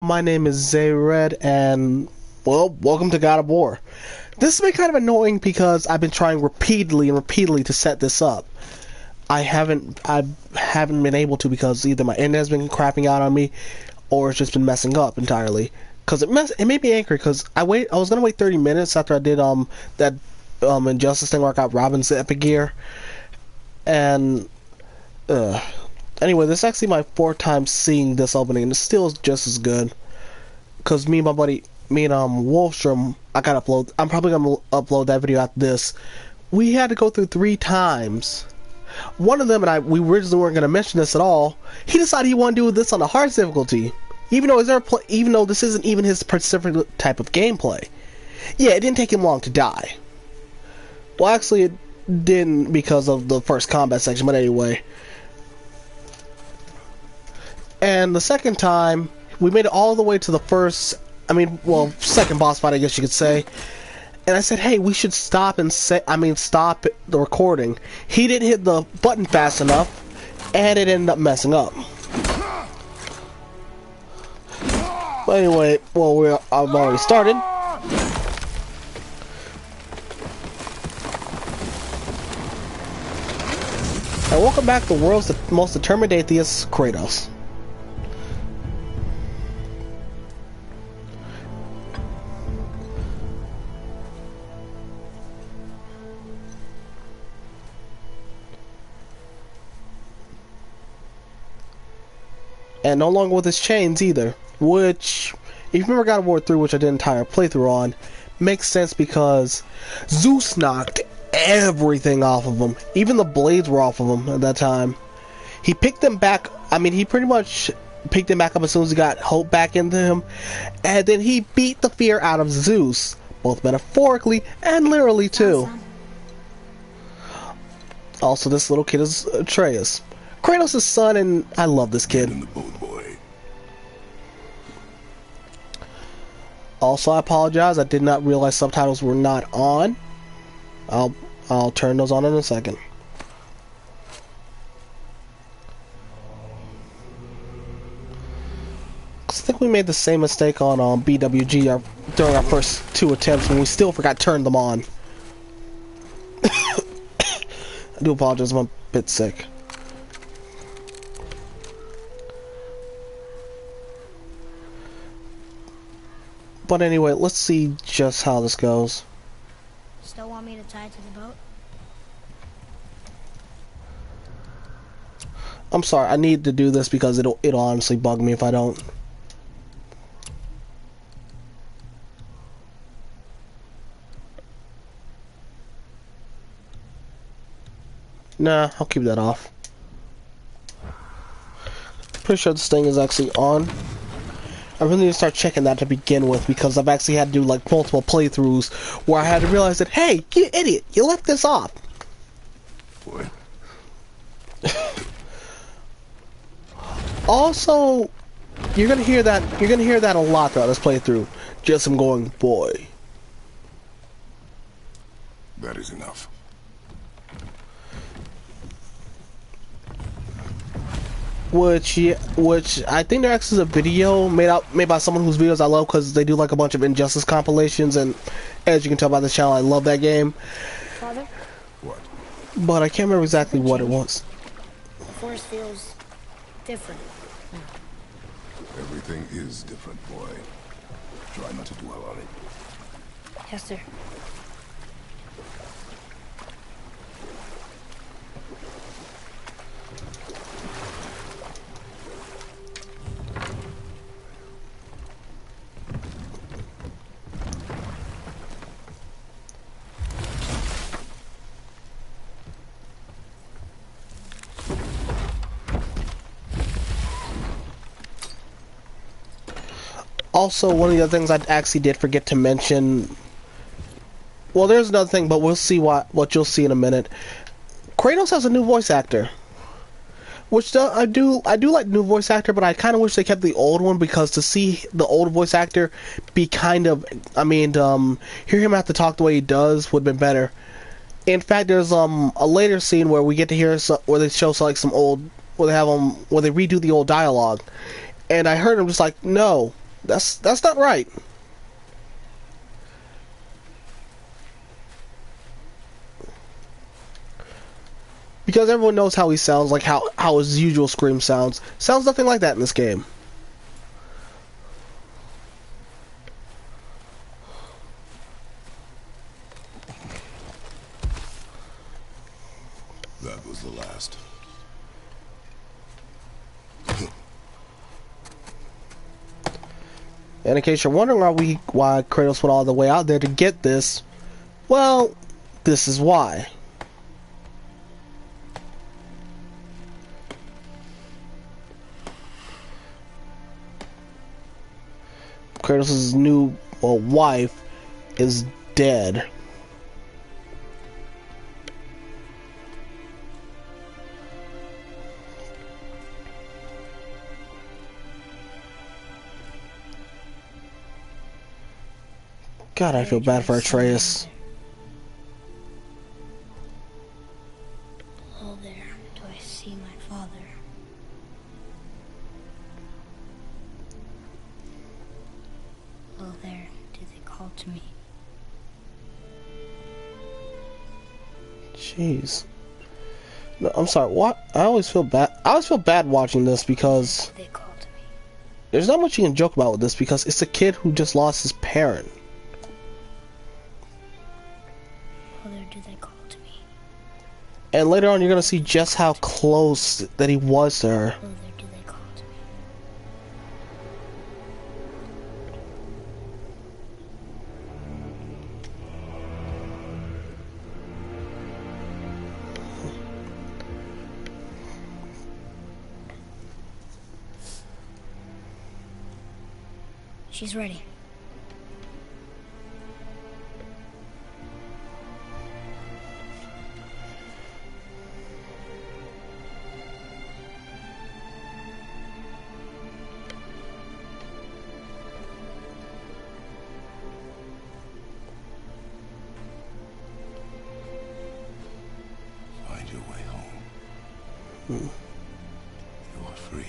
My name is Zay Red, and well, welcome to God of War. This has been kind of annoying because I've been trying repeatedly to set this up. I haven't been able to because either my internet has been crapping out on me, or it's just been messing up entirely. Cause it made me angry because I was gonna wait 30 minutes after I did that Injustice thing where I got Robin's Epic Gear, and anyway, this is actually my fourth time seeing this opening, and it's still just as good. Cause me and my buddy, Wolfstrom, I'm probably gonna upload that video after this. We had to go through 3 times. One of them and we originally weren't gonna mention this at all. He decided he wanted to do this on the hardest difficulty, even though this isn't even his specific type of gameplay. Yeah, it didn't take him long to die. Well, actually, it didn't because of the first combat section, but anyway. And the second time, we made it all the way to the second boss fight, I guess you could say. And I said, hey, we should stop stop the recording. He didn't hit the button fast enough, and it ended up messing up. But anyway, I've already started. And welcome back to the world's most determined atheist, Kratos. And no longer with his chains either, which, if you remember God of War 3, which I did an entire playthrough on, makes sense because Zeus knocked everything off of him. Even the blades were off of him at that time. He picked them back, he pretty much picked them back up as soon as he got hope back into him, and then he beat the fear out of Zeus, both metaphorically and literally too. Also, this little kid is Atreus, Kratos' son, and I love this kid. Also, I apologize. I did not realize subtitles were not on. I'll turn those on in a second. I think we made the same mistake on BWG during our first 2 attempts when we still forgot to turn them on. I do apologize. I'm a bit sick. But anyway, let's see just how this goes. Still want me to tie it to the boat? I'm sorry, I need to do this because it'll honestly bug me if I don't. Nah, I'll keep that off. Pretty sure this thing is actually on. I really need to start checking that to begin with because I've actually had to do like multiple playthroughs where I had to realize that, hey, you idiot, you left this off. Boy. Also, you're gonna hear that a lot throughout this playthrough. Just him going, boy. That is enough. Which I think there actually is a video made by someone whose videos I love because they do like a bunch of Injustice compilations, and as you can tell by the channel, I love that game. Father? What? But I can't remember exactly what it was. The forest feels different. Everything is different, boy. Try not to dwell on it. Yes, sir. Also, one of the other things I actually did forget to mention. Well, there's another thing, but we'll see what you'll see in a minute. Kratos has a new voice actor, which I do like new voice actor, but I kind of wish they kept the old one because to see the old voice actor be hear him have to talk the way he does would have been better. In fact, there's a later scene where we get to hear where they show where they redo the old dialogue, and I heard him just like, no, That's not right. Because everyone knows how he sounds, like how his usual scream sounds. Sounds nothing like that in this game. That was the last. And in case you're wondering why Kratos went all the way out there to get this, well, this is why. Kratos' new wife is dead. God, I feel bad for Atreus. Oh, there. Do I see my father? Oh, there. Do they call to me? Jeez. No, I'm sorry. What? I always feel bad. I always feel bad watching this because They call to me. there's not much you can joke about with this because it's a kid who just lost his parent. Oh, there. Do they call to me? And later on, you're gonna see just how close that he was to her. Oh, there. Do they call to me? She's ready. Find your way home. You are free.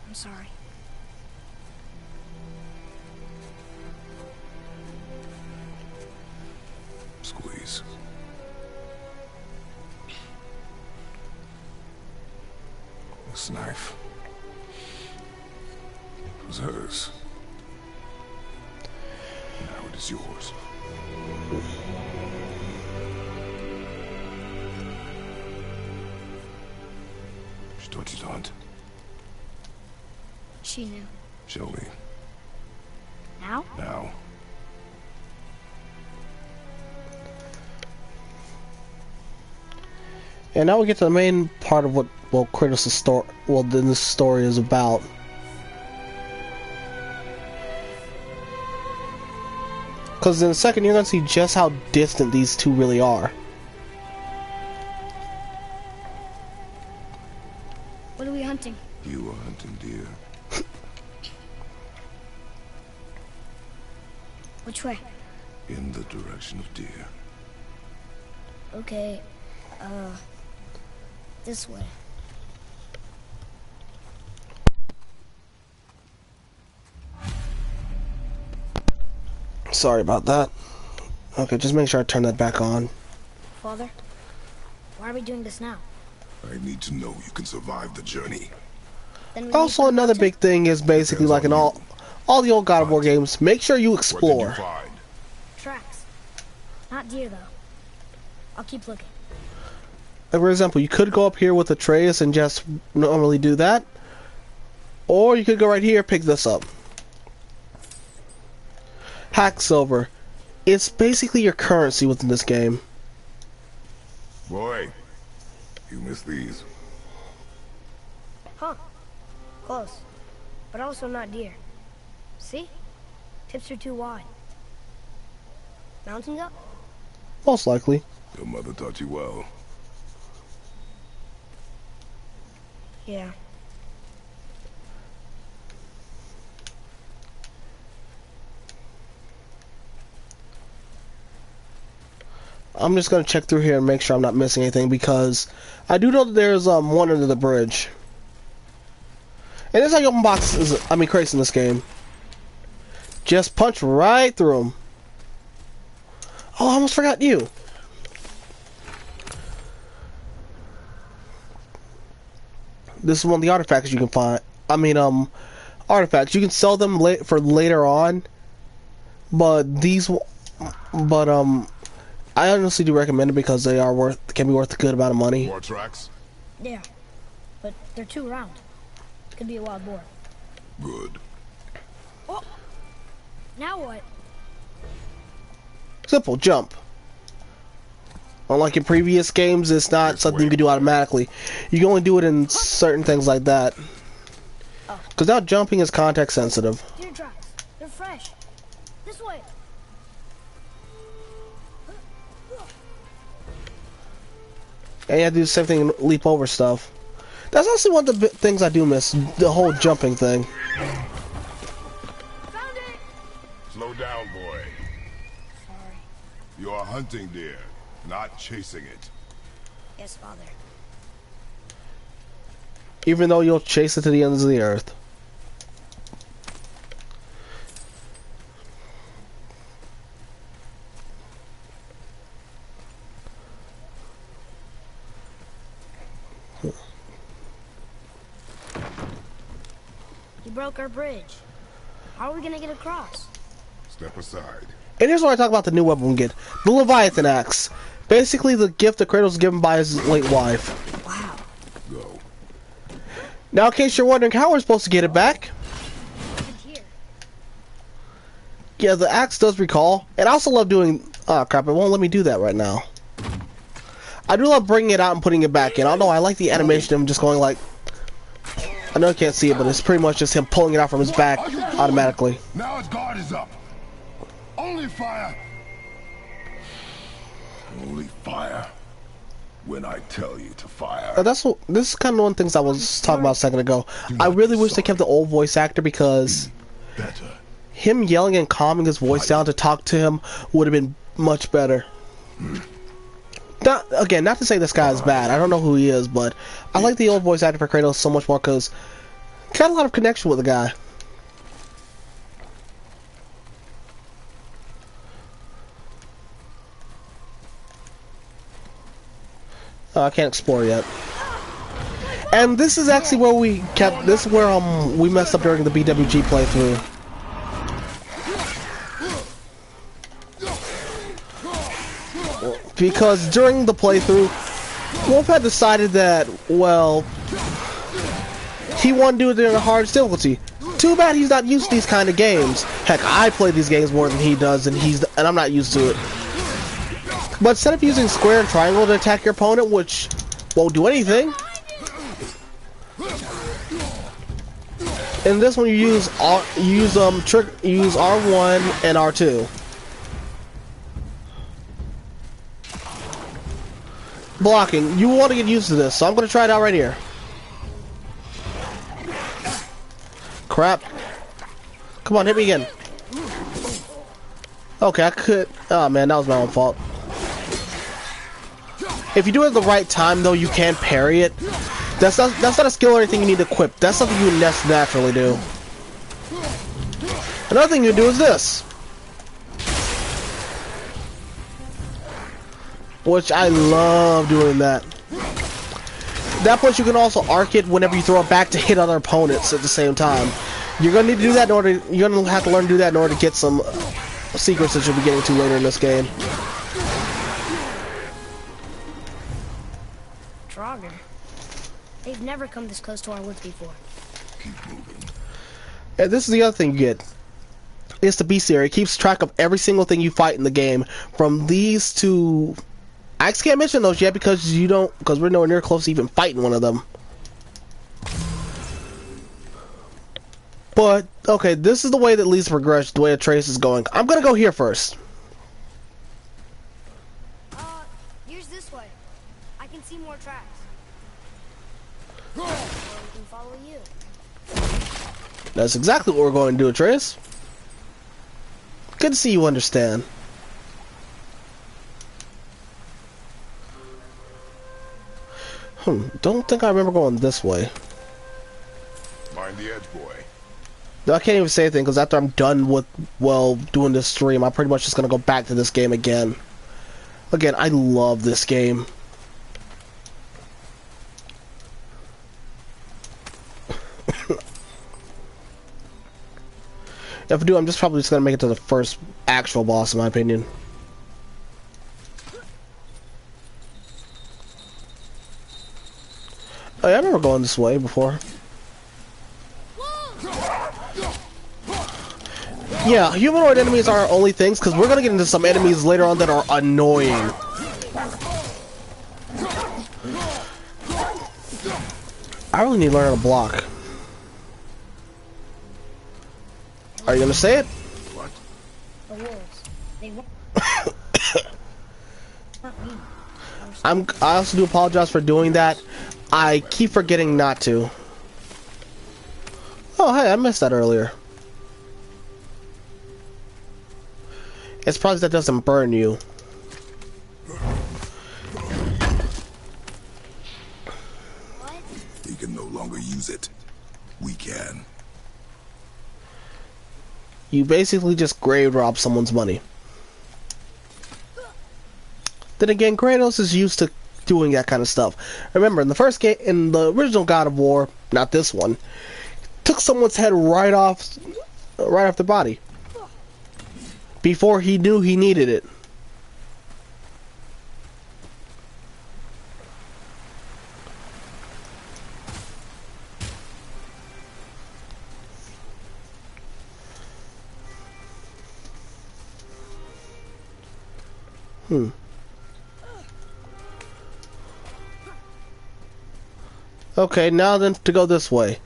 I'm sorry. Squeeze. This knife. It was hers. Now it is yours. She taught you to hunt. She knew. Show me. Now? Now. And now we get to the main part of what Kratos' story, then this story is about. Because in a second you're gonna see just how distant these two really are. What are we hunting? You are hunting deer. Which way? In the direction of deer. Okay, this way. Sorry about that. Okay, just make sure I turn that back on. Father, why are we doing this now? I need to know you can survive the journey. Then we Also, leave the another mountain? big thing is basically like in all the old God of War games, make sure you What did you explore. find? Tracks. Not deer, though. I'll keep looking. Like, for example, you could go up here with Atreus and just normally do that. Or you could go right here, pick this up. Hack silver. It's basically your currency within this game. Boy, you missed these. Huh. Close. But also not deer. See? Tips are too wide. Mountains up? Most likely. Your mother taught you well. Yeah. I'm just gonna check through here and make sure I'm not missing anything because I do know that there's one under the bridge. And there's like open boxes, crates in this game. Just punch right through them. Oh, I almost forgot you. This is one of the artifacts you can find. Artifacts. You can sell them for later on. But I honestly do recommend it because they are can be worth a good amount of money. More tracks? Yeah. But they're too round. Could be a wild boar. Good. Oh! Now what? Simple, jump. Unlike in previous games, it's not something you can do automatically. You can only do it in certain things like that. Because now jumping is context sensitive. Deer tracks. They're fresh. This way. And you have to do the same thing and leap over stuff. That's actually one of the things I do miss, the whole jumping thing. Found it! Slow down, boy. Sorry. You are hunting deer, not chasing it. Yes, Father. Even though you'll chase it to the ends of the earth. You broke our bridge. How are we gonna get across? Step aside. And here's where I talk about the new weapon we get. The Leviathan Axe. Basically the gift that Kratos was given by his late wife. Wow. Go. Now in case you're wondering how we're supposed to get it back. Here. Yeah, the axe does recall. And I also love doing... Oh crap, it won't let me do that right now. I do love bringing it out and putting it back in. I don't know, I like the animation of him just going like... I know you can't see it, but it's pretty much just him pulling it out from his back automatically. Now his guard is up. Only fire. Only fire. When I tell you to fire. This is kind of one of the things I was talking about a second ago. I really wish they kept the old voice actor because Better. him yelling and calming his voice down to talk to him would have been much better. Not to say this guy is bad. I don't know who he is, but I like the old voice actor for Kratos so much more because got a lot of connection with the guy. I can't explore yet. And this is actually where we kept. This is where we messed up during the BWG playthrough. Because during the playthrough, Wolf had decided that, well, he wanted to do it in the hardest difficulty. Too bad he's not used to these kind of games. Heck, I play these games more than he does, and I'm not used to it. But instead of using square and triangle to attack your opponent, which won't do anything, in this one you use R1 and R2. Blocking. You want to get used to this, so I'm going to try it out right here. Crap. Come on, hit me again. Okay, I could... Oh man, that was my own fault. If you do it at the right time, though, you can parry it. That's not a skill or anything you need to equip. That's something you naturally do. Another thing you do is this. which I love doing that. That point, you can also arc it whenever you throw it back to hit other opponents at the same time. You're gonna need to do that in order. You're gonna have to learn to do that in order to get some secrets that you'll be getting to later in this game. Draugr. They've never come this close to our woods before. Keep moving. And this is the other thing you get. It's the bestiary. It keeps track of every single thing you fight in the game. From these to... I just can't mention those yet because we're nowhere near close to even fighting one of them. But, okay, this is the way that leads to progression, the way the trace is going. I'm gonna go here first. Here's this way. I can see more tracks. Or we can follow you. That's exactly what we're going to do, Trace. Good to see you understand. Don't think I remember going this way. Mind the edge, boy. No, I can't even say anything because after I'm done with, well, doing this stream, I'm pretty much just going to go back to this game again. Again, I love this game. If I do, I'm probably just going to make it to the first actual boss, in my opinion. Oh, yeah, I remember going this way before. Yeah, humanoid enemies are our only things, because we're going to get into some enemies later on that are annoying. I really need to learn how to block. Are you going to say it? What? The wolves. They won't. I also do apologize for doing that. I keep forgetting not to. Oh, hey, I missed that earlier. It's probably that doesn't burn you. What? He can no longer use it. We can. You basically just grave rob someone's money. Then again, Kratos is used to doing that kind of stuff. Remember, in the first game, in the original God of War, not this one, took someone's head right off their body before he knew he needed it. Okay, now then to go this way.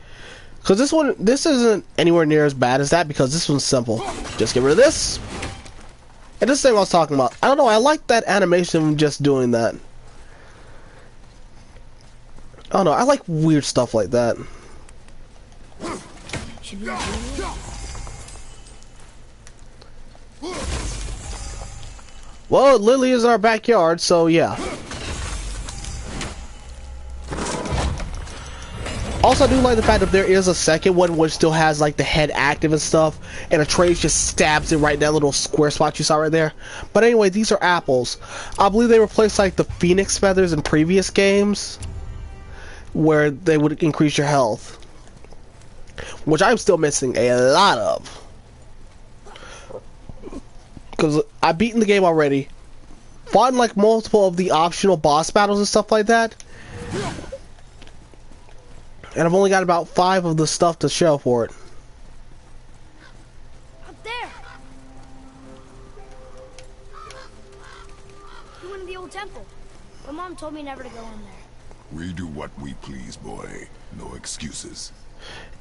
Because this isn't anywhere near as bad as that because this one's simple. Just get rid of this. And this thing I was talking about. I don't know, I like that animation of just doing that. I don't know, I like weird stuff like that. Should we do it? Well, Lily is in our backyard, so yeah. Also, I do like the fact that there is a second one which still has like the head active and stuff, and Atreus just stabs it right in that little square spot you saw right there. But anyway, these are apples. I believe they replaced like the phoenix feathers in previous games, where they would increase your health, which I'm still missing a lot of. Because I've beaten the game already, fought in like multiple of the optional boss battles and stuff like that. And I've only got about 5 of the stuff to show for it. Up there! You went in the old temple. My mom told me never to go in there. We do what we please, boy. No excuses.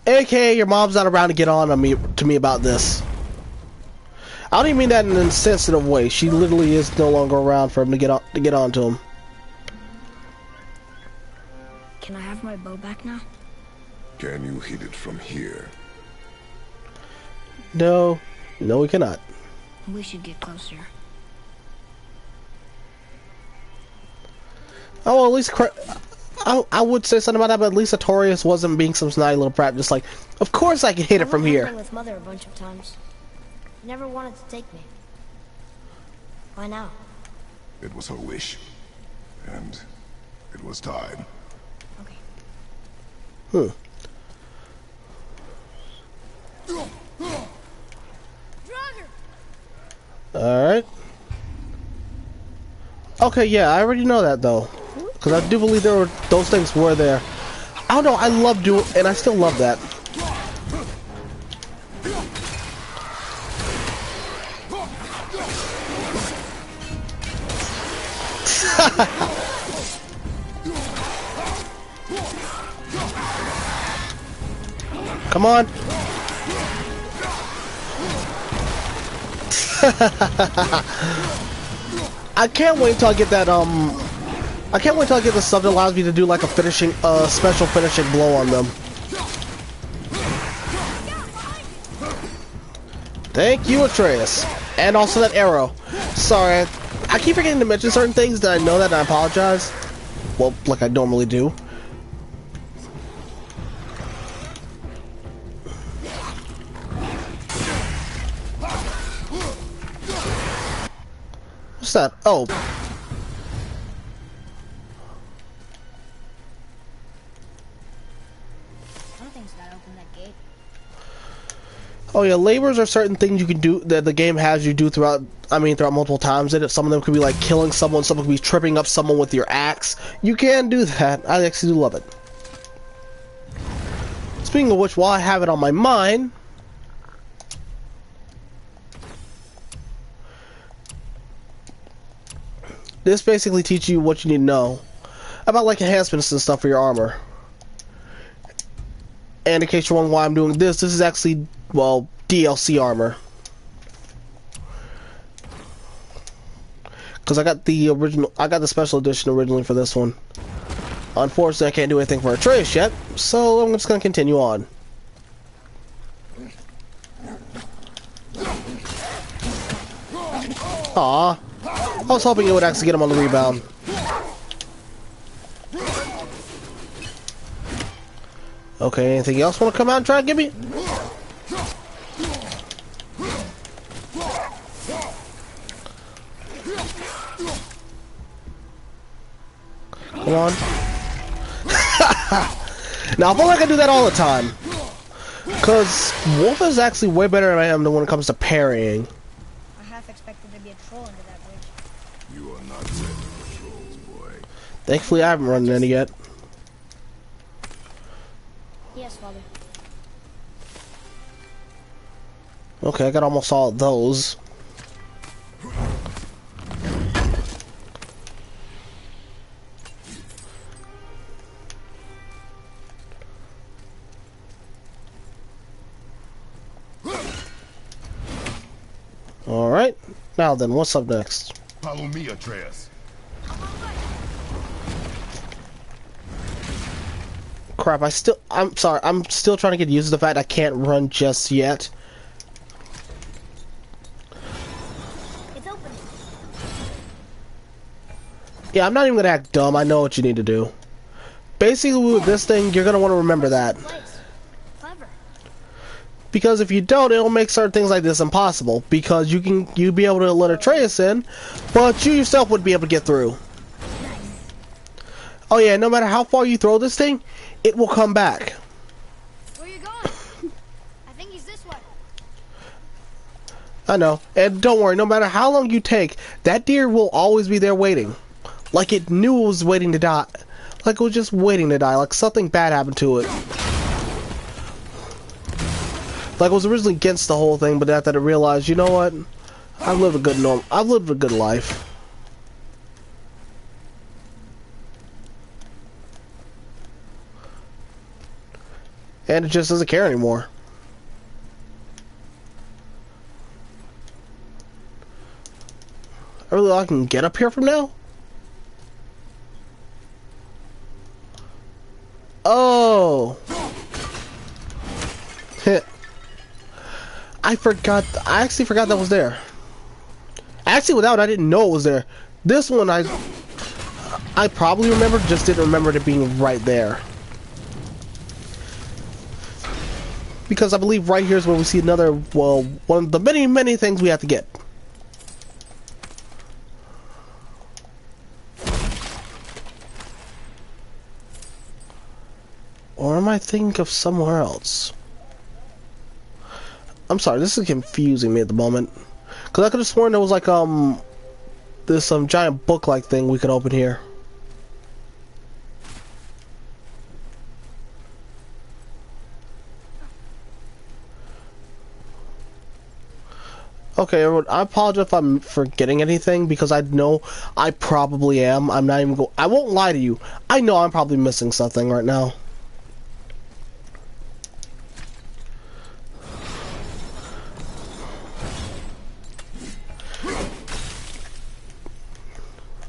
AKA, your mom's not around to get on to me about this. I don't even mean that in an insensitive way. She literally is no longer around for him to get on to him. Can I have my bow back now? Can you hit it from here? No, we cannot. We should get closer. Oh, well, at least I would say something about that, but at least Artorias wasn't being some snotty little brat. Just like, of course I can hit it from here. I went with Mother a bunch of times. Never wanted to take me. Why now? It was her wish. And it was time. Okay. Hmm. Draugr! Alright. Okay, yeah, I already know that though. Because I do believe those things were there. I don't know, I love doing, and I still love that. Come on. I can't wait till I get that, I can't wait till I get the stuff that allows me to do like a finishing, special finishing blow on them. Thank you, Atreus. And also that arrow. Sorry, I keep forgetting to mention certain things that I know that, and I apologize. Well, like I normally do. What's that? Oh. Something's gotta open that gate. Oh yeah, labors are certain things you can do that the game has you do throughout, throughout multiple times. And some of them could be like killing someone, some could be tripping up someone with your axe. You can do that. I actually do love it. Speaking of which, while I have it on my mind, this basically teaches you what you need to know about like enhancements and stuff for your armor. And in case you're wondering why I'm doing this, this is actually, well, DLC armor. Because I got the special edition originally for this one. Unfortunately, I can't do anything for Atreus yet, so I'm just going to continue on. Aw. I was hoping it would actually get him on the rebound. Okay, anything else want to come out and try and get me? Come on. Now, I feel like I do that all the time. Because Wolf is actually way better than I am when it comes to parrying. I half expected there to be a troll under that bridge. You are not ready for trolls, boy. Thankfully, I haven't run any yet. Yes, Father. Okay, I got almost all of those. Alright, now then, what's up next? Follow me, Atreus. Crap, I'm sorry, I'm still trying to get used to the fact I can't run just yet. It's open. Yeah, I'm not even gonna act dumb, I know what you need to do. Basically, with this thing, you're gonna want to remember that. Clever. Because if you don't, it'll make certain things like this impossible. Because you'd be able to let Atreus in, but you yourself wouldn't be able to get through. Oh yeah, no matter how far you throw this thing, it will come back. Where you going? I think he's this way. I know. And don't worry, no matter how long you take, that deer will always be there waiting. Like it knew it was waiting to die. Like it was just waiting to die. Like something bad happened to it. Like it was originally against the whole thing, but after it realized, you know what? I've lived a good life. And it just doesn't care anymore. I can get up here from now? Oh! I actually forgot that was there. Actually, without, I didn't know it was there. This one, I probably remembered, just didn't remember it being right there. Because I believe right here is where we see another, well, one of the many, many things we have to get. Or am I thinking of somewhere else? I'm sorry, this is confusing me at the moment. Cause I could have sworn there was like there's some giant book-like thing we could open here. Okay, everyone, I apologize if I'm forgetting anything because I know I probably am. I'm not even I won't lie to you. I know I'm probably missing something right now.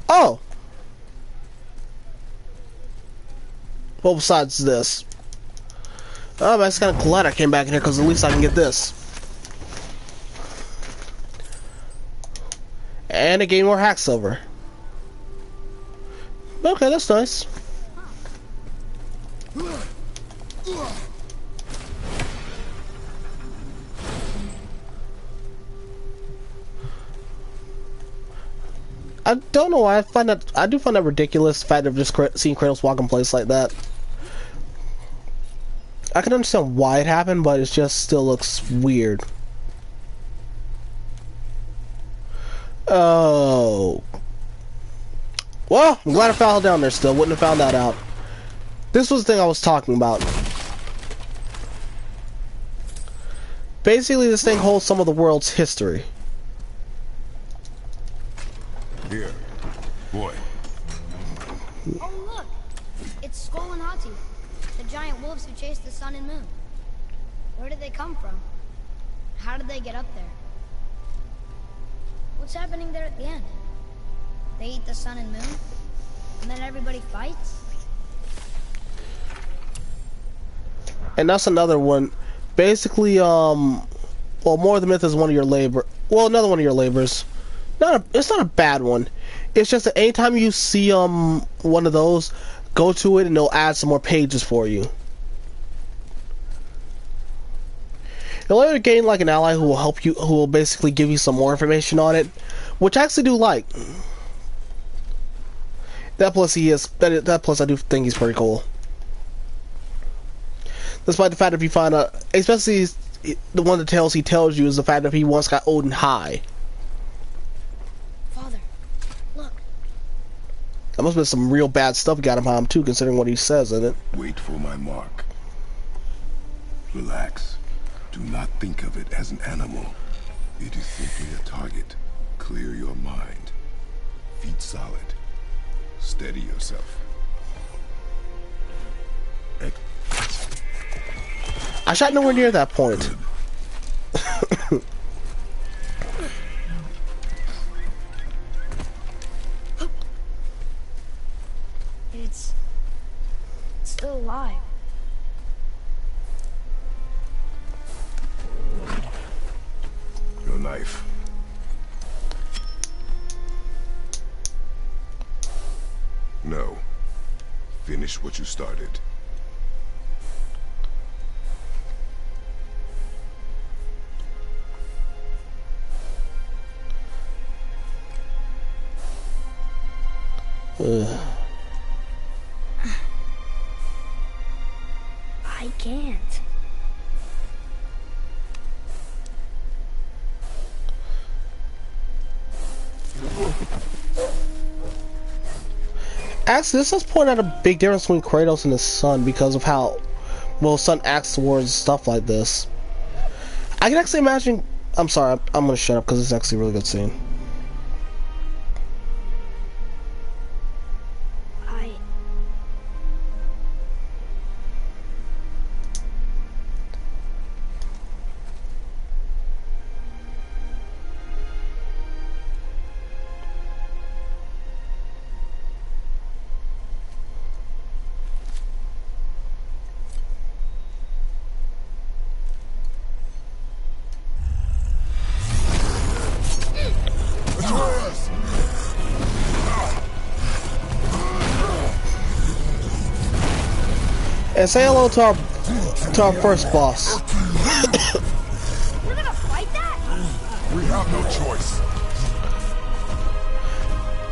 Oh! Well, besides this. Oh, I'm just kind of glad I came back in here because at least I can get this. And I gained more hack silver. Okay, that's nice. I don't know why I do find that ridiculous, the fact of just seeing Kratos walk in place like that. I can understand why it happened, but it just still looks weird. Oh. Well, I'm glad I fell down there still. Wouldn't have found that out. This was the thing I was talking about. Basically, this thing holds some of the world's history. Here, boy. Oh, look! It's Skull and Hati, the giant wolves who chase the sun and moon. Where did they come from? How did they get up there? What's happening there at the end? They eat the sun and moon? And then everybody fights? And that's another one. Basically, well, More of the Myth is one of your labor. Well, another one of your labors. It's not a bad one. It's just that anytime you see one of those, go to it and it'll add some more pages for you. You'll later gain like an ally who will help you, who will basically give you some more information on it, which I actually do like. That plus that plus I do think he's pretty cool. Despite the fact that if you find out, especially the one of the tales he tells you is the fact that he once got Odin high. Father, look. That must have been some real bad stuff got him home too, considering what he says in it. Wait for my mark. Relax. Do not think of it as an animal. It is simply a target. Clear your mind. Feet solid. Steady yourself. I shot nowhere near that point. It's still alive. Your knife. No. Finish what you started. I can't. Actually, this does point out a big difference between Kratos and his son because of how well his son acts towards stuff like this. I can actually imagine. I'm sorry, I'm gonna shut up because it's actually a really good scene. And say hello to our first boss. We're gonna fight that? We have no choice.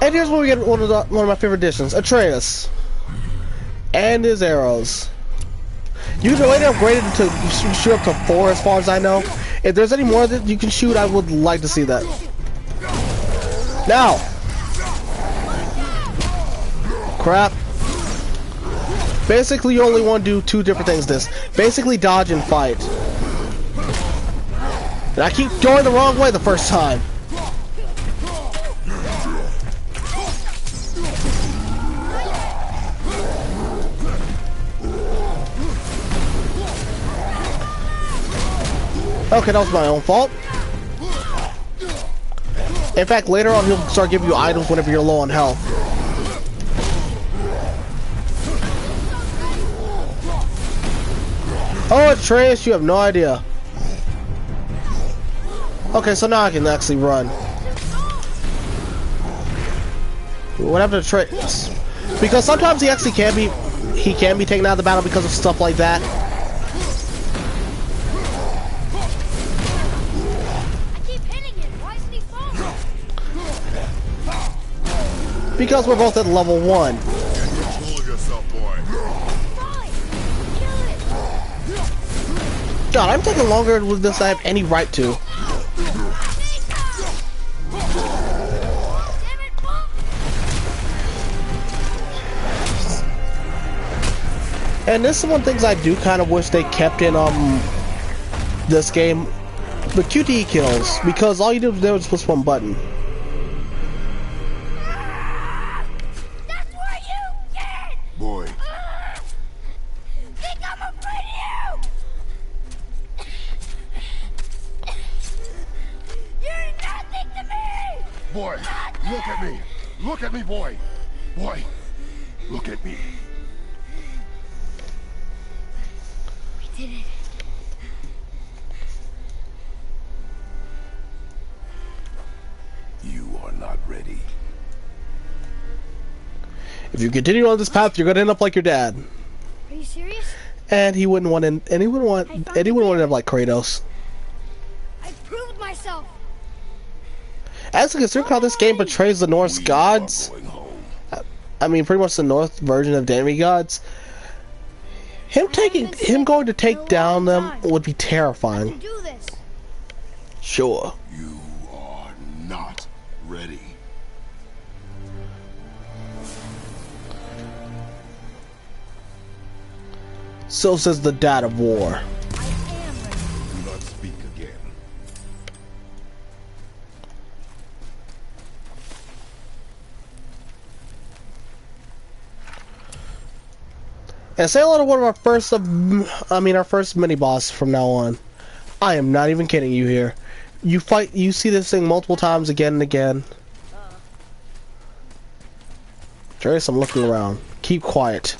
And here's where we get one of my favorite additions, Atreus. And his arrows. You can later upgrade it to shoot up to 4 as far as I know. If there's any more that you can shoot, I would like to see that. Now! Crap. Basically, you only want to do 2 different things this. Basically, dodge and fight. And I keep going the wrong way the first time. Okay, that was my own fault. In fact, later on he'll start giving you items whenever you're low on health. Oh, Atreus, you have no idea. Okay, so now I can actually run. What happened to Atreus? Because sometimes he actually can be taken out of the battle because of stuff like that. Because we're both at level 1. God, I'm taking longer with this than I have any right to. And this is one of the things I do kind of wish they kept in this game. The QTE kills, because all you did was push one button. Boy. Think I'm afraid of you! You're nothing to me! Boy, look at me! Look at me, boy! Boy, look at me. We did it. You are not ready. If you continue on this path, you're gonna end up like your dad. Are you serious? And he wouldn't want to. And he wouldn't want. And he wouldn't want to end up like Kratos. I proved myself. As considering how this game portrays the Norse gods, I mean, pretty much the Norse version of demigods. Him going to take down them would be terrifying. Do this. Sure. You are not ready. So says the dad of war. I am ready. Do not speak again. And say hello to one of our first, our first mini boss from now on. I am not even kidding you here. You see this thing multiple times again and again. Trace, I'm looking around. Keep quiet.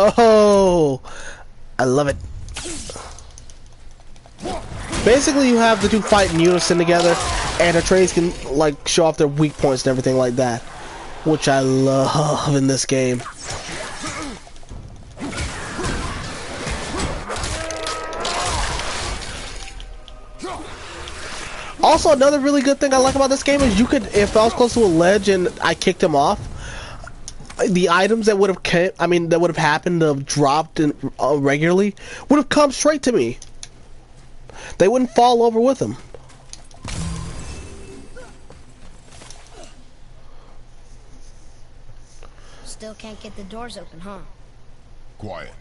Oh, I love it. Basically, you have the two fight in unison together, and the trades can like show off their weak points and everything like that, which I love in this game. Also, another really good thing I like about this game is you could, if I was close to a ledge and I kicked him off, the items that would have that would have happened to have dropped regularly would have come straight to me. They wouldn't fall over with him. Still can't get the doors open, huh? Quiet.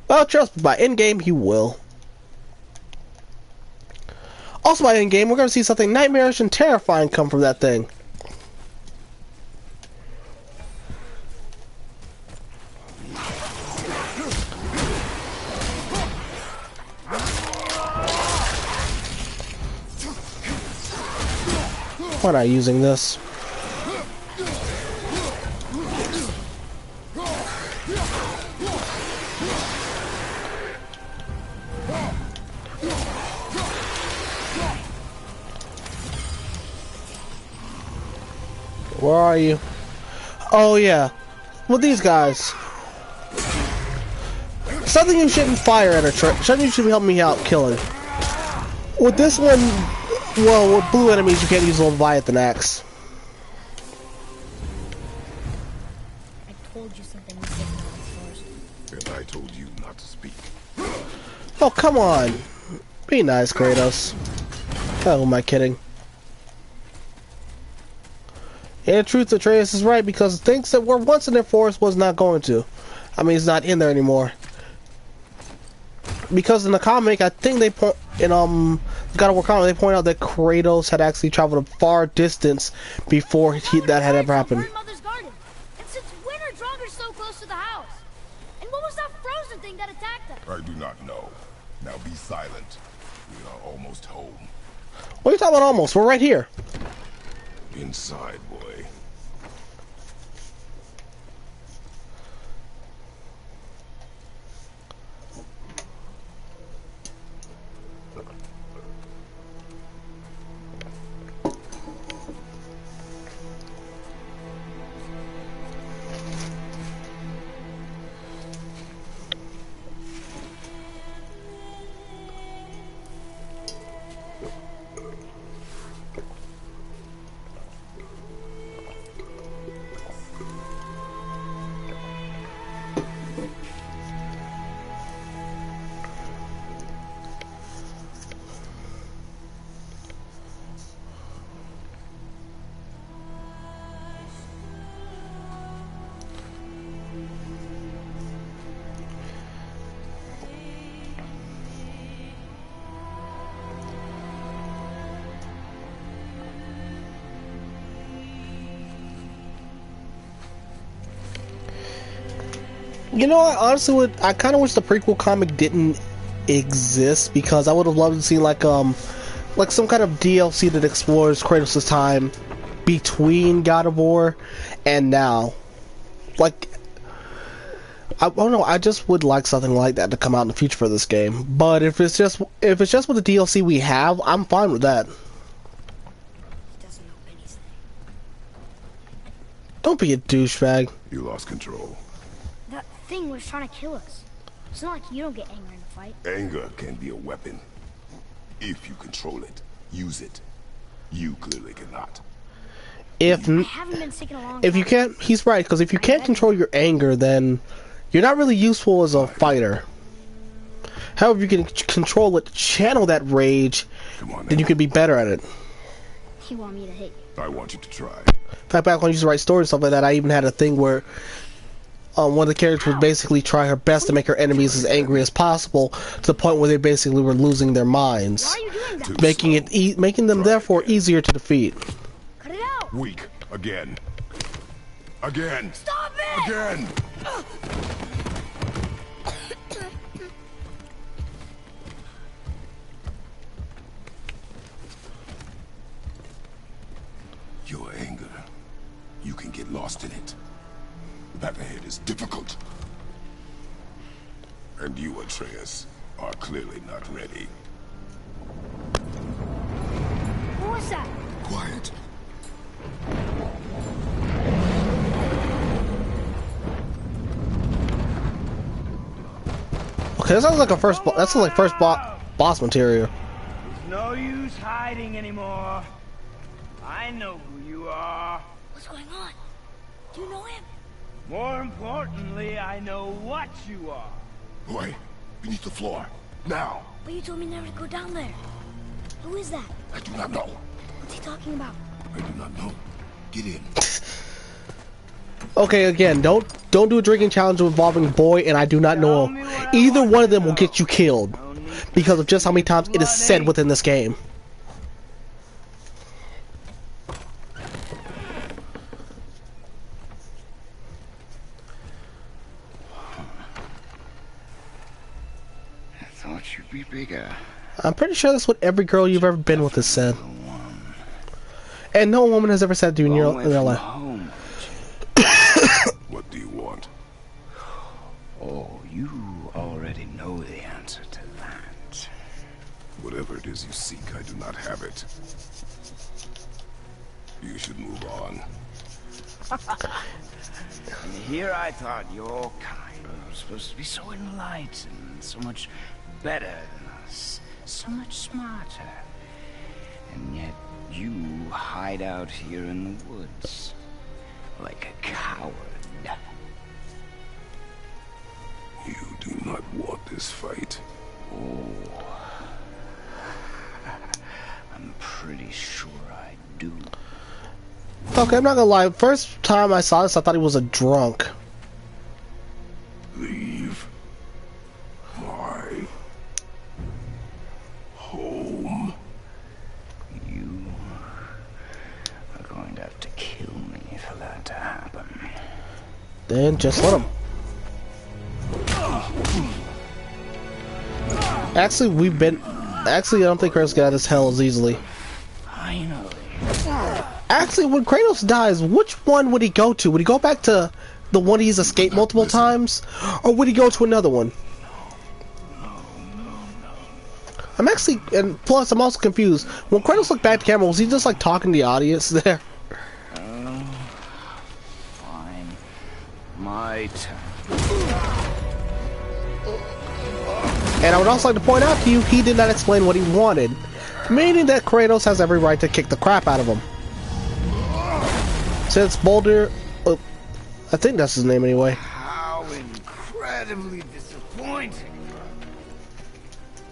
Well, trust me, by endgame he will. Also by endgame, we're going to see something nightmarish and terrifying come from that thing. Why not using this? Where are you? Oh yeah, well these guys. Something you shouldn't fire at, or something you should help me out killing. With this one, well, with blue enemies, you can't use a Leviathan axe. I told you something was different first. And I told you not to speak. Oh, come on. Be nice, Kratos. Oh, am I kidding? In truth, Atreus is right, because things that were once in their forest was not going to. I mean, it's not in there anymore. Because in the comic, I think they point in God of War comic, they point out that Kratos had actually traveled a far distance before that had ever happened. Mother's garden. And since when are Draugrs so close to the house? And what was that frozen thing that attacked us? I do not know. Now be silent. We are almost home. What are you talking about almost? We're right here. Inside, boy. You know, I honestly would. I kind of wish the prequel comic didn't exist, because I would have loved to see like some kind of DLC that explores Kratos' time between God of War and now. Like, I don't know. I just would like something like that to come out in the future for this game. But if it's just with the DLC we have, I'm fine with that. He doesn't know anything. Don't be a douchebag. You lost control. That thing was trying to kill us. It's not like you don't get angry in a fight. Anger can be a weapon. If you control it, use it. You clearly cannot. I haven't been sick in a long time. If you can't, he's right, because if you can't control your anger, then you're not really useful as a fighter. However, you can control it, channel that rage, then you can be better at it. You want me to hit you? I want you to try. In fact, back when I used to write stories and stuff like that, I even had a thing where one of the characters would basically try her best to make her enemies as angry as possible, to the point where they basically were losing their minds, Why are you doing that? making them therefore easier to defeat. Cut it out! Weak. Again. Again. Stop it! Again. Your anger. You can get lost in it. The path ahead is difficult. And you, Atreus, are clearly not ready. What was that? Quiet. Okay, that sounds like first boss material. There's no use hiding anymore. I know who you are. What's going on? Do you know him? More importantly, I know what you are. Boy, beneath the floor. Now. But you told me never to go down there. Who is that? I do not know. What's he talking about? I do not know. Get in. Okay, again, don't do a drinking challenge involving Boy and I do not know him. Either one of them will get you killed because of just how many times it is said within this game. I thought you'd be bigger. I'm pretty sure that's what every girl you've ever been with has said. And no woman has ever said to you in their life. What do you want? Oh, you already know the answer to that. Whatever it is you seek, I do not have it. You should move on. And here I thought your kind are supposed to be so enlightened, so much better than us, so much smarter. And yet you hide out here in the woods like a coward. You do not want this fight. Oh, I'm pretty sure I do. Okay, I'm not gonna lie. First time I saw this, I thought he was a drunk. Leave my home. You are going to have to kill me for that to happen. Then just let him. Actually, I don't think Kratos got out of hell as easily. Finally. Actually, when Kratos dies, which one would he go to? Would he go back to the one he's escaped multiple times? Or would he go to another one? I'm actually, and plus I'm also confused. When Kratos looked back at the camera, was he just like talking to the audience there? Fine. My turn. And I would also like to point out to you, he did not explain what he wanted. Meaning that Kratos has every right to kick the crap out of him. Since Boulder... I think that's his name anyway. How incredibly disappointing.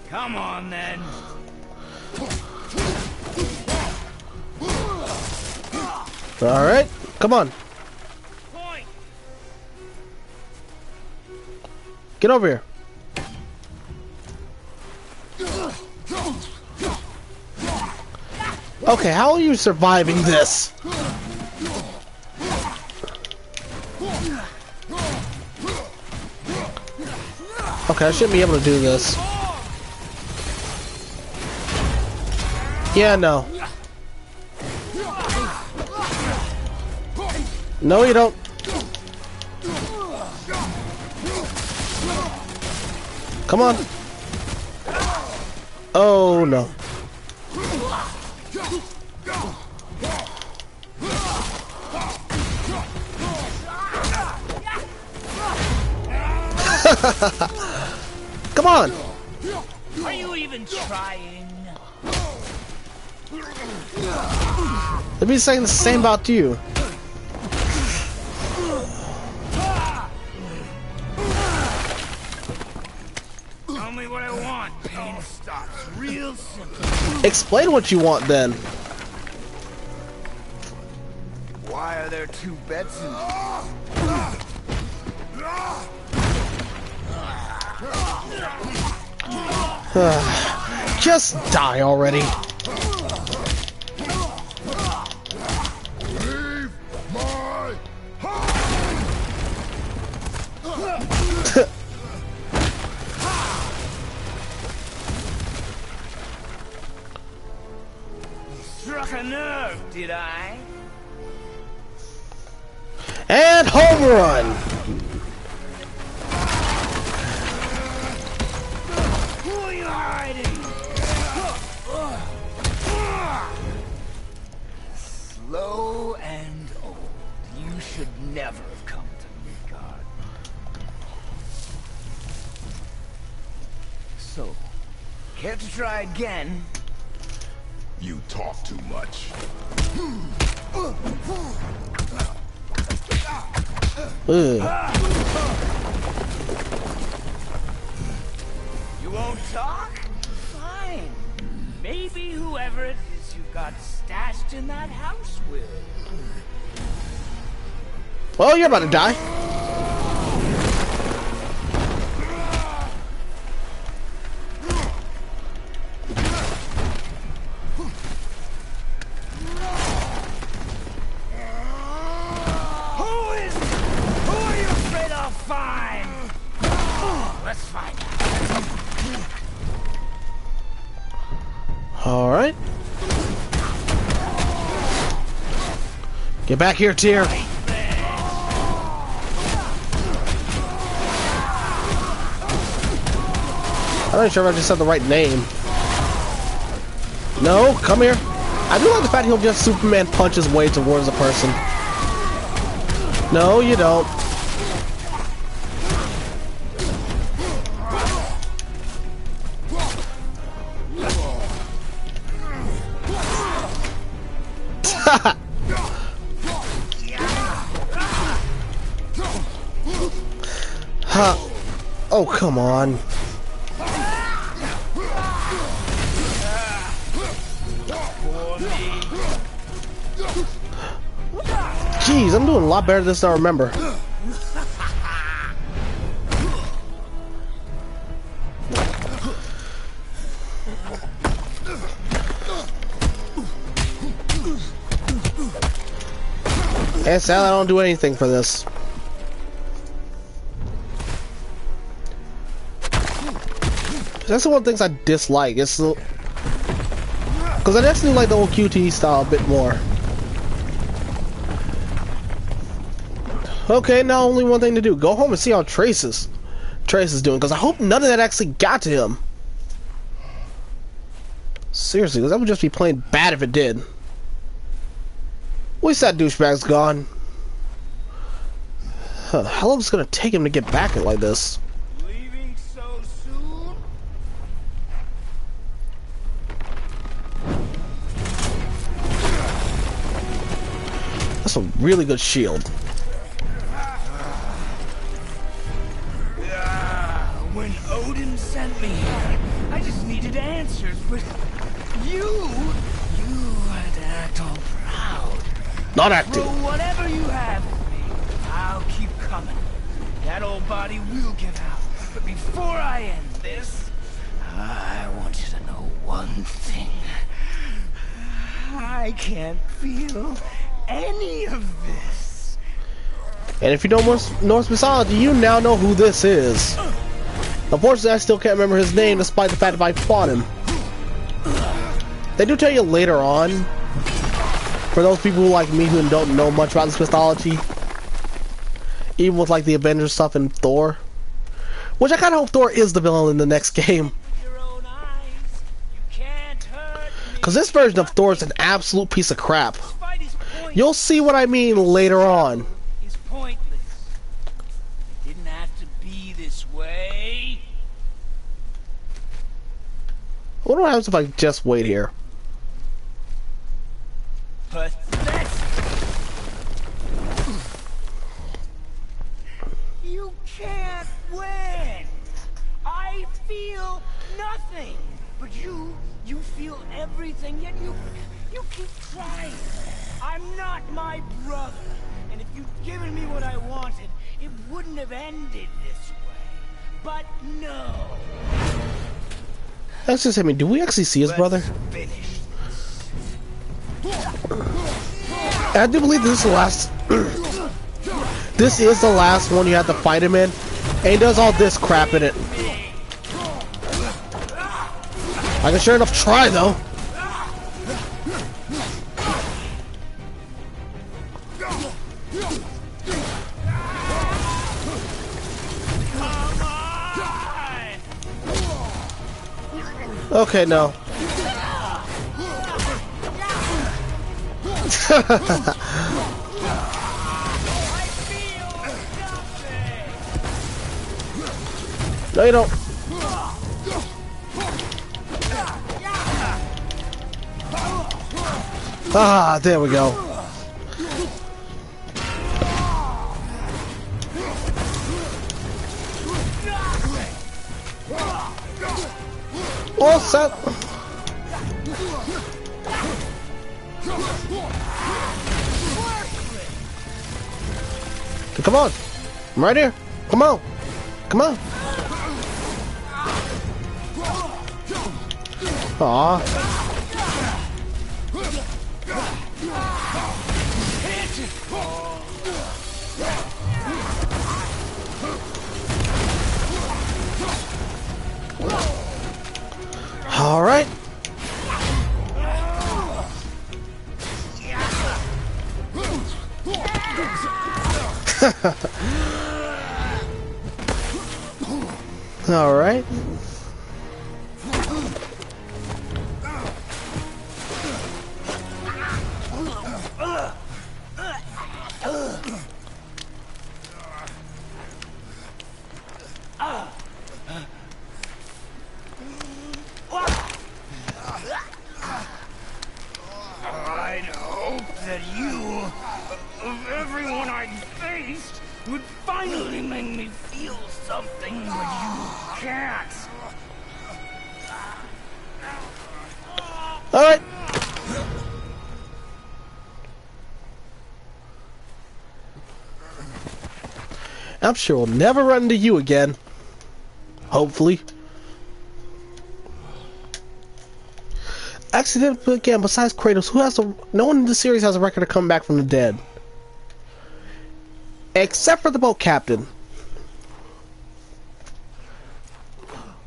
Come on, then. Alright, come on. Point. Get over here. Okay, how are you surviving this? Okay, I shouldn't be able to do this. Yeah, no. No, you don't. Come on. Oh, no. Come on. Are you even trying? Let me saying the same about you. Tell me what I want. Pain stops real simple. Explain what you want then. Why are there two beds in Just die already. Leave my Struck a nerve, did I? And home run. Who are you hiding? Slow and old. You should never have come to Midgard. So, care to try again? You talk too much. Ugh. You won't talk? Fine. Maybe whoever it is you got stashed in that house will. Well, you're about to die. Who are you afraid I'll find? Let's find out. All right. Get back here, Tyr. I'm not sure if I just said the right name. No, come here. I do like the fact he'll just Superman punch his way towards a person. No, you don't. Huh. Oh, come on. Jeez, I'm doing a lot better this than I remember. And sadly, I don't do anything for this. That's one of the things I dislike. It's because I definitely like the old QTE style a bit more. Okay, now only one thing to do: go home and see how Trace is doing. Because I hope none of that actually got to him. Seriously, because that would just be plain bad if it did. At least that douchebag's gone. Huh, how long is it gonna take him to get back like this? Leaving so soon? That's a really good shield. When Odin sent me here, I just needed answers, but you had to act all proud. Not acting. Throw whatever you have with me. I'll keep coming. That old body will give out. But before I end this, I want you to know one thing. I can't feel any of this. And if you know Norse mythology, you now know who this is. Unfortunately, I still can't remember his name, despite the fact that I fought him. They do tell you later on, for those people like me who don't know much about this mythology, even with like the Avengers stuff and Thor, which I kind of hope Thor is the villain in the next game. Because this version of Thor is an absolute piece of crap. You'll see what I mean later on. It's pointless. It didn't have to be this way. I wonder what happens if I just wait here. Pathetic. You can't win. I feel nothing, but you feel everything. Yet you keep trying. I'm not my brother, and if you'd given me what I wanted, it wouldn't have ended this way. But no. That's just hit me. Do we actually see his brother? Finish. I do believe this is the last. This is the last one you have to fight him in, and he does all this crap in it. I can sure enough try though. Okay, no. No, you don't. Ah, there we go. All set. Come on. I'm right here. Come on. Come on. Aw. All right. All right. I'd hope that you, of everyone I'd faced, would finally make me feel something. something, but you can't. Alright. I'm sure we'll never run into you again. Hopefully. Actually, again, besides Kratos, who has a... No one in the series has a record of coming back from the dead. Except for the boat captain.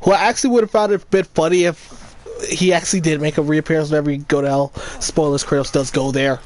Who I actually would have found it a bit funny if he actually did make a reappearance whenever you go to hell. Spoilers, Kratos does go there.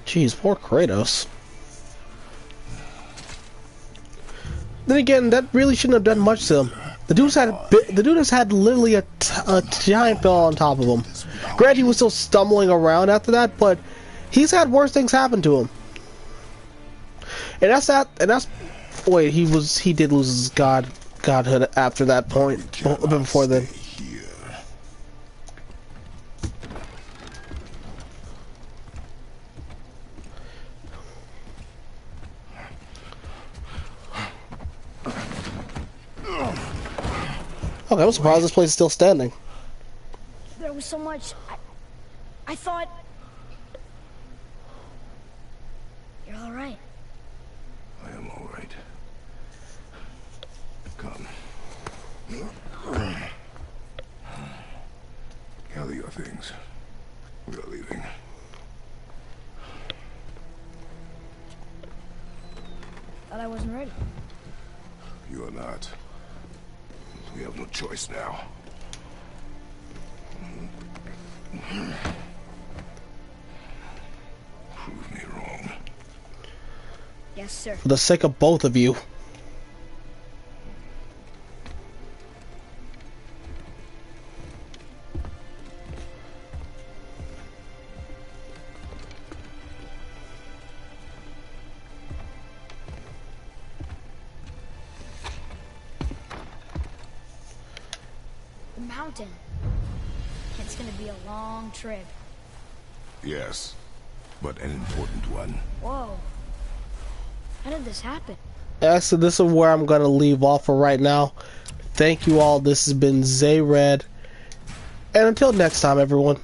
Jeez, poor Kratos. Then again, that really shouldn't have done much to him. The dude has had literally a giant bell on top of him. Granted, he was still stumbling around after that, but he's had worse things happen to him. And that's that. And that's wait, he did lose his godhood after that point. Before then. Okay, I'm surprised this place is still standing. There was so much. I thought. You're all right. I am all right. Come. Gather your things. We are leaving. Thought I wasn't ready. You are not. We have no choice now. Prove me wrong. Yes, sir. For the sake of both of you. Mountain. It's gonna be a long trip. Yes, but an important one. Whoa. How did this happen? Actually, this is where I'm gonna leave off for right now. Thank you all. This has been Zay Red. And until next time, everyone.